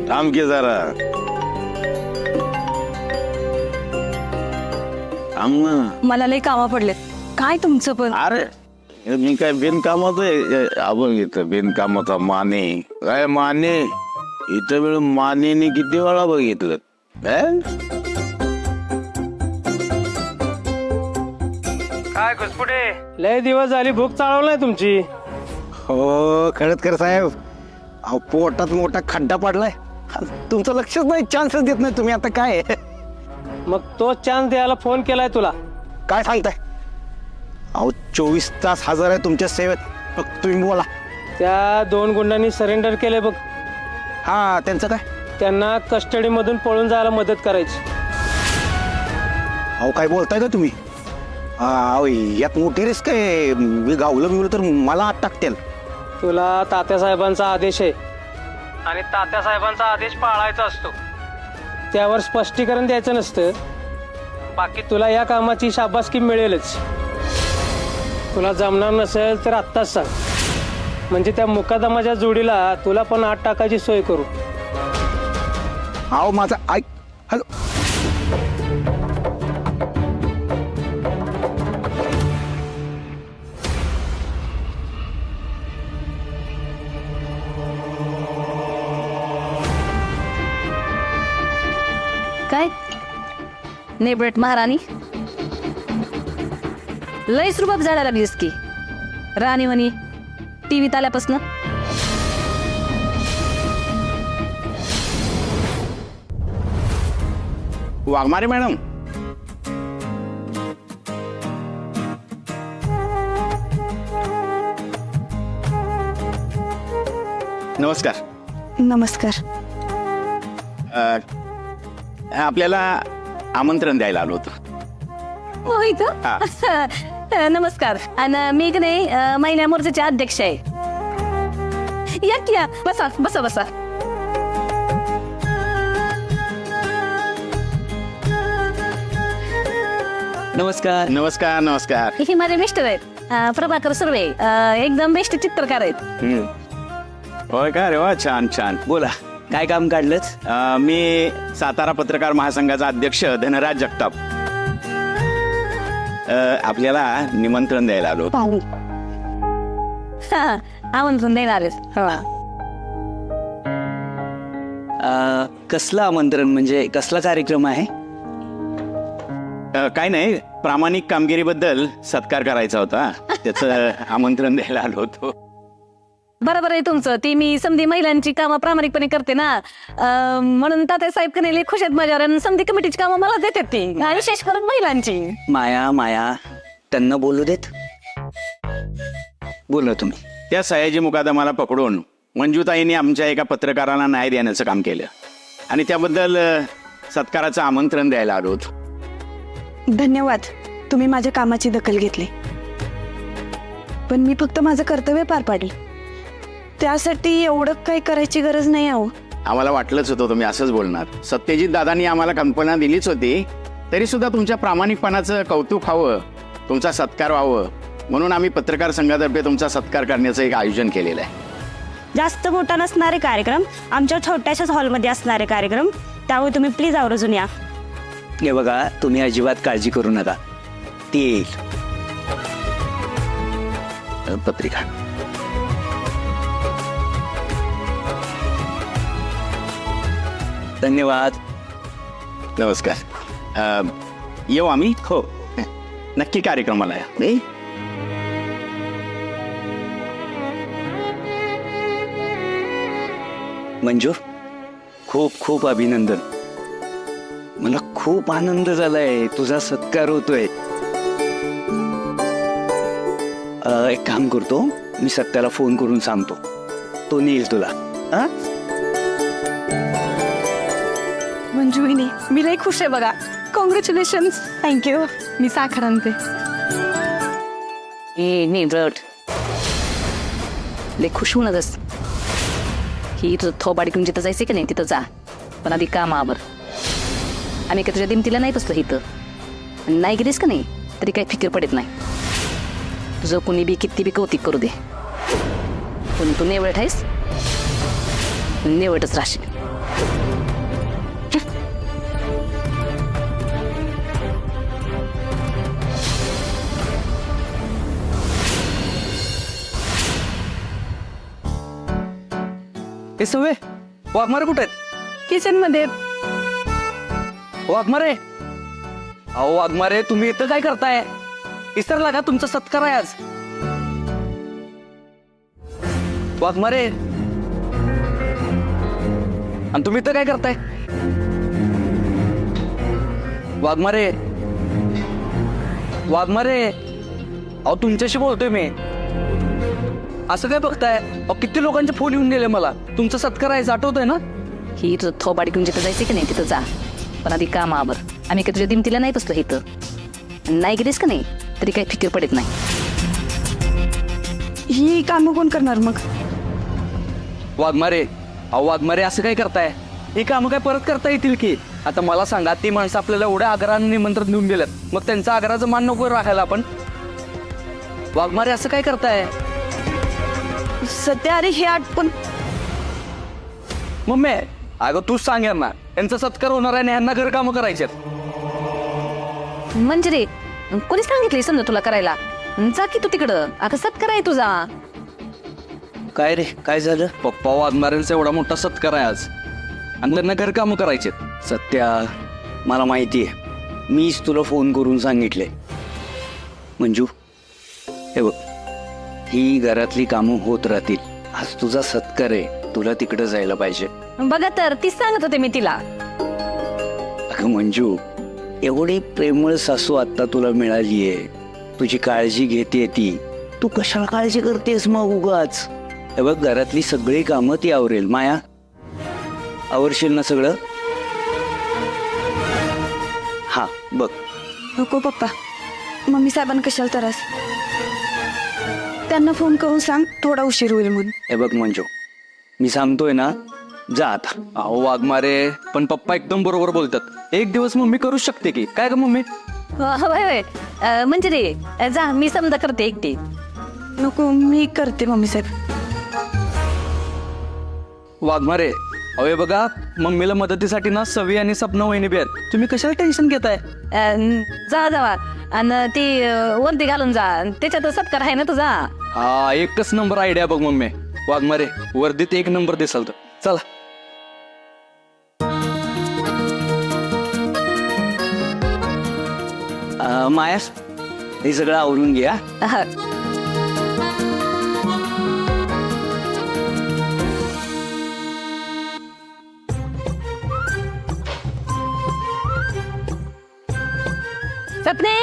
थांब की जरा थांब ना. मला लय कामा पडलेत. काय तुमचं पण? अरे मी काय बिनकामाचं आहे? आपण इथं बिनकामाचा माने काय माने इथं वेळ मानेने किती वेळा बघितलं काय घुसपुटे लय दिवस झाली भूक चाळवलाय तुमची. हो खरंच साहेब, अहो पोटात मोठा खड्डा पडलाय. तुमचं लक्षच नाही, चान्सच देत नाही तुम्ही. आता काय मग तो चान्स द्यायला फोन केलाय तुला. काय सांगताय? अहो 24 तास हजर आहे तुमच्या सेवेत. फक्त तुम्ही बोला. त्या 2 गुंडांनी सरेंडर केले बघ. हा त्यांचं काय? त्यांना कस्टडी मधून पळून जायला मदत करायची. अहो काय बोलताय का तुम्ही? अहो यात मोठी रिस्क आहे. मी गावलं बिवलं तर मला आत टाकतील. तुला तात्यासाहेबांचा आदेश आहे आणि तात्यासाहेबांचा आदेश पाळायचा असतो. त्यावर स्पष्टीकरण द्यायचं नसतं. बाकी तुला या कामाची शाबासकी मिळेलच. तुला जमणार नसेल तर आत्ताच सांग, म्हणजे त्या मुकादमाच्या जोडीला तुला पण आत टाकायची सोय करू. अहो माझा ऐक. हॅलो काय नेबरेट महाराणी लयच रुबाब जायला लागलीस की राणी म्हणी टीव्हीत आल्यापासून. वाघमारे मॅडम नमस्कार. नमस्कार. आपल्याला आमंत्रण द्यायला आलो होतो. हो इथं. नमस्कार. आणि मी की नाही महिला मोर्चाचे अध्यक्ष आहे. या की या. बसा बसा बसा. नमस्कार. नमस्कार नमस्कार. हे माझे मिस्टर आहेत प्रभाकर सुर्वे. एकदम बेस्ट चित्रकार आहेत. होय का? रे वा, छान छान. बोला, काय काम काढलंच? मी सातारा पत्रकार महासंघाचा अध्यक्ष धनराज जगताप. आपल्याला निमंत्रण द्यायला आलो. आमंत्रण देणार आहेत. कसलं आमंत्रण, म्हणजे कसला कार्यक्रम आहे? काय नाही, प्रामाणिक कामगिरीबद्दल सत्कार करायचा होता, त्याचं आमंत्रण द्यायला आलो होतो. बरोबर आहे तुमचं. ती मी समधी महिलांची कामं प्रामाणिकपणे करते ना, म्हणून तात्या साहेब कनेले खुश आहेत माझ्यावर. आणि समधी कमिटीची कामं मला देतात ती, विशेष करून महिलांची. माया त्यांना बोलू देत. बोला तुम्ही. त्या सयाजी मुकादमाला पकडून मंजूताईंनी आमच्या एका पत्रकाराला न्याय देण्याचं काम केलं आणि त्याबद्दल सत्काराचं आमंत्रण द्यायला आलो होतो. धन्यवाद, तुम्ही माझ्या कामाची दखल घेतली. पण मी फक्त माझं कर्तव्य पार पाडले. त्यासाठी एवढं काही करायची गरज नाही. आहो आम्हाला वाटलंच होतं तुम्ही असंच बोलणार. सत्यजित दादांनी आम्हाला कल्पना दिलीच होती, तरी सुद्धा तुमच्या प्रामाणिकपणाचं कौतुक व्हावं, तुमचा सत्कार व्हावं म्हणून आम्ही पत्रकार संघातर्फे तुमचा सत्कार करण्याचं एक आयोजन केलेलं आहे. जास्त मोठा नसणारे कार्यक्रम, आमच्या छोट्याशाच हॉलमध्ये असणारे कार्यक्रम, त्यामुळे तुम्ही प्लीज आवर्जून या. हे बघा, तुम्ही अजिबात काळजी करू नका, ती येईल. पत्रिका धन्यवाद. नमस्कार. येऊ आम्ही. हो नक्की कार्यक्रमाला या. मंजू, खूप खूप अभिनंदन. मला खूप आनंद झालाय, तुझा सत्कार होतोय. एक काम करतो, मी सत्याला फोन करून सांगतो, तो नेईल तुला. मंजुळीने मी लई खुश आहे बघा. कॉंग्रॅच्युलेशन. थँक्यू. मी साखर आणते. नेबरट लय खुश होऊनच ही थोबाडी घेऊन जिथं जायचं की नाही तिथं जा, पण आधी कामावर. आम्ही काय तुझ्या दिमतीला नाही बसलो इथं. नाही गेलीस का नाही तरी काही फिकीर पडत नाही. तुझं कुणी बी किती बी कौतिक करू दे, पण तू नेवट आहेस, नेवटच राहशील. हे सवे वाघमारे कुठे आहेत? किचन मध्ये वाघमारे अहो वाघमारे तुम्ही इथं काय करताय? इसरला का तुमचा सत्कार आहे आज? वाघमारे आणि तुम्ही इथं काय करताय? वाघमारे वाघमारे अहो तुमच्याशी बोलतोय मी. असं काय बघताय? अहो किती लोकांचे फोन येऊन गेले मला. तुमचा सत्कार आहे आठवतोय ना? ही थोबाडी घेऊन जिथं जायचं की नाही तिथं जा, पण आधी कामावर. आम्ही काय तुझ्या दिमतीला नाही बसलो इथं. नाही गेलीस का नाही तरी काही फिकीर पडत नाही. ही कामं कोण करणार मग? वाघमारे अहो वाघमारे असं काय करताय? ही कामं काय परत करता येतील की? आता मला सांगा, ती माणसं आपल्याला एवढ्या आग्रहाने निमंत्रण देऊन गेल्यात, मग त्यांचा आग्रहाचं मान नको राखायला आपण? वाघमारे असं काय करताय? सध्या अरे हे आठवण मम्मी अगं तूच सांग यांना, यांचा सत्कार होणार आहे आणि यांना घर कामं करायचे. म्हणजे रे कोणी सांगितलंय समजा तुला करायला? जा की तू तिकडं. अगं सत्कार आहे तुझा. काय रे काय झालं? पप्पा वाघमाऱ्यांचा एवढा मोठा सत्कार आहे आज आणि त्यांना घर कामं करायचे. सत्या मला माहिती आहे, मीच तुला फोन करून सांगितले. मंजू हे बघ, ही घरातली कामं होत राहतील. आज तुझा सत्कार आहे, तुला तिकडे जायला पाहिजे. बघा तर तीच सांगत होते मी तिला. अगं मंजू, एवढी प्रेमळ सासू आता तुला मिळालीये, तुझी काळजी घेते ती. तू कशाला काळजी करतेस मग उगाच? हे बघ, घरातली सगळी कामं ती आवरेल. माया, आवरशील ना सगळं? हा बघ. नको पप्पा, मम्मी साहेबांना कशाला त्रास? त्यांना फोन करून सांग थोडा उशीर होईल म्हणून. हे बघ मंजू, मी सांगतोय ना, जा आता. अहो वाघमारे पण पप्पा एकदम बरोबर बोलतात. एक दिवस मम्मी करूच शकते की काय ग मम्मी? होय होय. म्हणजे रे जा, मी समजा करते एकटी. नको, मी करते मम्मी साहेब. वाघमारे अहो हे बघा, मम्मीला मदतीसाठी ना सवी आणि सपना वहिनी बी आहेत. तुम्ही कशाला टेन्शन घेताय? जा जावा आणि ती वरती घालून जा, त्याच्यात सत्कार आहे ना तुझा. हा एकच नंबर आयडिया बघ मम्मी. वाघमारे वर्दीत एक नंबर दिसाल तर चला. माया, हे सगळं आवरून घ्या. हा. सपने